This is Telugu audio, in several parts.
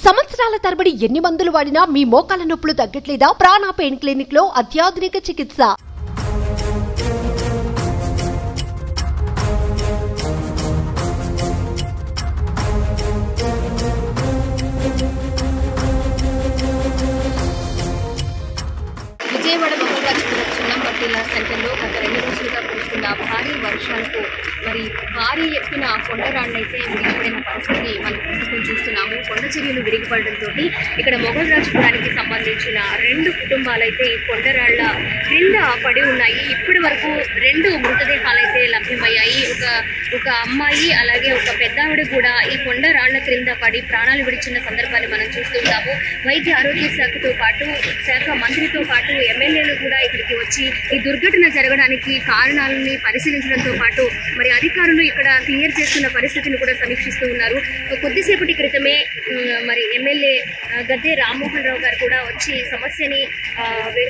సంవత్సరాల తరబడి ఎన్ని మందులు వాడినా మీ మోకాల నొప్పులు తగ్గట్లేదా? ప్రాణ పెయిన్ క్లినిక్ లో అత్యాధునిక చికిత్స. విజయవాడ మొగల్రాజుపురం చిన్నంపట్టిల సెంటర్లో గత 2 రోజులుగా కురుస్తున్న భారీ వర్షాలకు భారీ ఎత్తున కొండరాళ్లైతే విరిగిపడిన పరిస్థితి మనం ప్రస్తుతం చూస్తున్నాము. కొండ చర్యలు విరిగిపడడంతో ఇక్కడ మొగల్రాజుపురానికి సంబంధించిన 2 కుటుంబాలైతే ఈ కొండరాళ్ల క్రింద పడి ఉన్నాయి. ఇప్పటి వరకు 2 మృతదేహాలైతే లభ్యమయ్యాయి. ఒక అమ్మాయి అలాగే ఒక పెద్దావిడ కూడా ఈ కొండరాళ్ల క్రింద పడి ప్రాణాలు విడిచిన సందర్భాన్ని మనం చూస్తున్నాము. వైద్య ఆరోగ్య శాఖ మంత్రితో పాటు ఎమ్మెల్యేలు కూడా ఇక్కడికి వచ్చి ఈ దుర్ఘటన జరగడానికి కారణాలని పరిశీలించడంతో పాటు అధికారులు ఇక్కడ క్లియర్ చేస్తున్న పరిస్థితిని కూడా సమీక్షిస్తూ ఉన్నారు. కొద్దిసేపటి క్రితమే ఎమ్మెల్యే గద్దె రామ్మోహన్ రావు గారు కూడా వచ్చి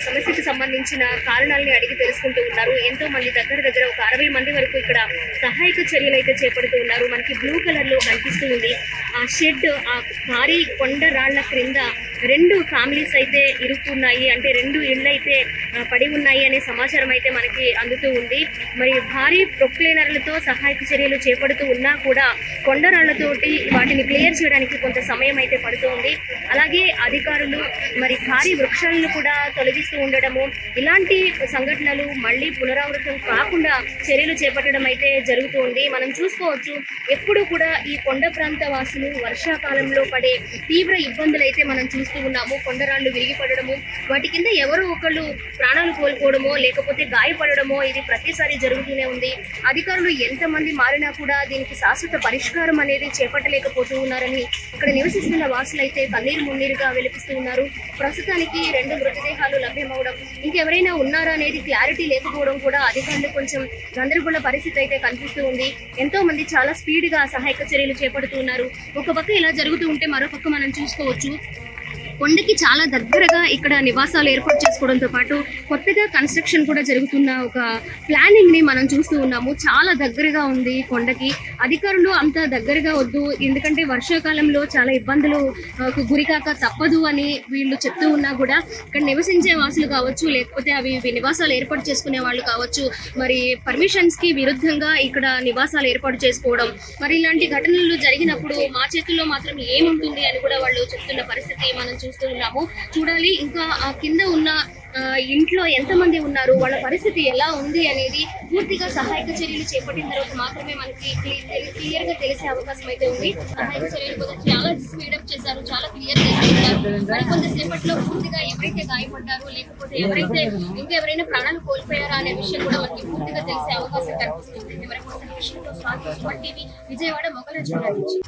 సమస్యకు సంబంధించిన కారణాలని అడిగి తెలుసుకుంటూ ఉన్నారు. ఎంతో మంది దగ్గర ఒక 60 మంది వరకు ఇక్కడ సహాయక చర్యలు అయితే చేపడుతూ ఉన్నారు. మనకి బ్లూ కలర్ లో కనిపిస్తూ ఉంది. ఆ షెడ్ ఆ భారీ కొండ రాళ్ల క్రింద 2 ఫ్యామిలీస్ అయితే ఇరుక్కున్నాయి, అంటే 2 ఇళ్ళు అయితే పడి ఉన్నాయి అనే సమాచారం అయితే మనకి అందుతూ ఉంది. భారీ ప్రొక్లైనర్లతో సహాయక చర్యలు చేపడుతూ ఉన్నా కూడా కొండరాళ్లతోటి వాటిని క్లియర్ చేయడానికి కొంత సమయం అయితే పడుతూ ఉంది. అలాగే అధికారులు భారీ వృక్షాలను కూడా తొలగిస్తూ ఉండడము, ఇలాంటి సంఘటనలు మళ్ళీ పునరావృతం కాకుండా చర్యలు చేపట్టడం అయితే జరుగుతూ ఉంది. మనం చూసుకోవచ్చు, ఎప్పుడు కూడా ఈ కొండ ప్రాంత వాసులు వర్షాకాలంలో పడే తీవ్ర ఇబ్బందులు అయితే మనం చూస్తూ ఉన్నాము. కొండరాళ్లు విరిగిపడడము, వాటి కింద ఎవరో ఒకళ్ళు ప్రాణాలు కోల్పోవడమో లేకపోతే గాయపడడమో ఇది ప్రతిసారి జరుగుతూనే ఉంది. అధికారులు ఎంతమంది మారినా కూడా దీనికి శాశ్వత పరిష్కారం అనేది చేపట్టలేకపోతూ ఉన్నారని ఇక్కడ నివసిస్తున్న వాసులైతే కన్నీరు మున్నీరుగా వెలిపిస్తూ ఉన్నారు. ప్రస్తుతానికి 2 మృతదేహాలు లభ్యమవడం, ఇంకెవరైనా ఉన్నారా అనేది క్లారిటీ లేకపోవడం కూడా అధికారులు కొంచెం గందరగోళ పరిస్థితి అయితే కనిపిస్తూ ఉంది. ఎంతో మంది చాలా స్పీడ్ గా సహాయక చర్యలు చేపడుతూ ఉన్నారు. ఒక పక్క ఇలా జరుగుతూ ఉంటే మరో పక్క మనం చూసుకోవచ్చు, కొండకి చాలా దగ్గరగా ఇక్కడ నివాసాలు ఏర్పాటు చేసుకోవడంతో పాటు కొత్తగా కన్స్ట్రక్షన్ కూడా జరుగుతున్న ఒక ప్లానింగ్ ని మనం చూస్తూ ఉన్నాము. చాలా దగ్గరగా ఉంది కొండకి. అధికారులు అంత దగ్గరగా వద్దు, ఎందుకంటే వర్షాకాలంలో చాలా ఇబ్బందులు గురికాక తప్పదు అని వీళ్ళు చెప్తూ ఉన్నా కూడా ఇక్కడ నివసించే వాసులు కావచ్చు, లేకపోతే అవి నివాసాలు ఏర్పాటు చేసుకునే వాళ్ళు కావచ్చు, పర్మిషన్స్ కి విరుద్ధంగా ఇక్కడ నివాసాలు ఏర్పాటు చేసుకోవడం, ఇలాంటి ఘటనలు జరిగినప్పుడు మా చేతుల్లో మాత్రం ఏముంటుంది అని కూడా వాళ్ళు చెప్తున్న పరిస్థితి మనం చూస్తూ ఉన్నాము. చూడాలి ఇంకా ఆ కింద ఉన్న ఇంట్లో ఎంతమంది ఉన్నారు, వాళ్ళ పరిస్థితి ఎలా ఉంది అనేది పూర్తిగా సహాయక చర్యలు చేపట్టిన తర్వాత మాత్రమే మనకి క్లియర్ గా తెలిసే అవకాశం అయితే ఉంది. సహాయక చర్యలు కూడా చాలా స్పీడప్ చేశారు, చాలా క్లియర్ చేస్తున్నారు. కొంతసేపట్లో పూర్తిగా ఎవరైతే గాయపడ్డారో లేకపోతే ఇంకెవరైనా ప్రాణాలు కోల్పోయారా అనే విషయం కూడా మనకి పూర్తిగా తెలిసే అవకాశం కనిపిస్తుంది. విజయవాడ మొగల్రాజుపురం నుంచి.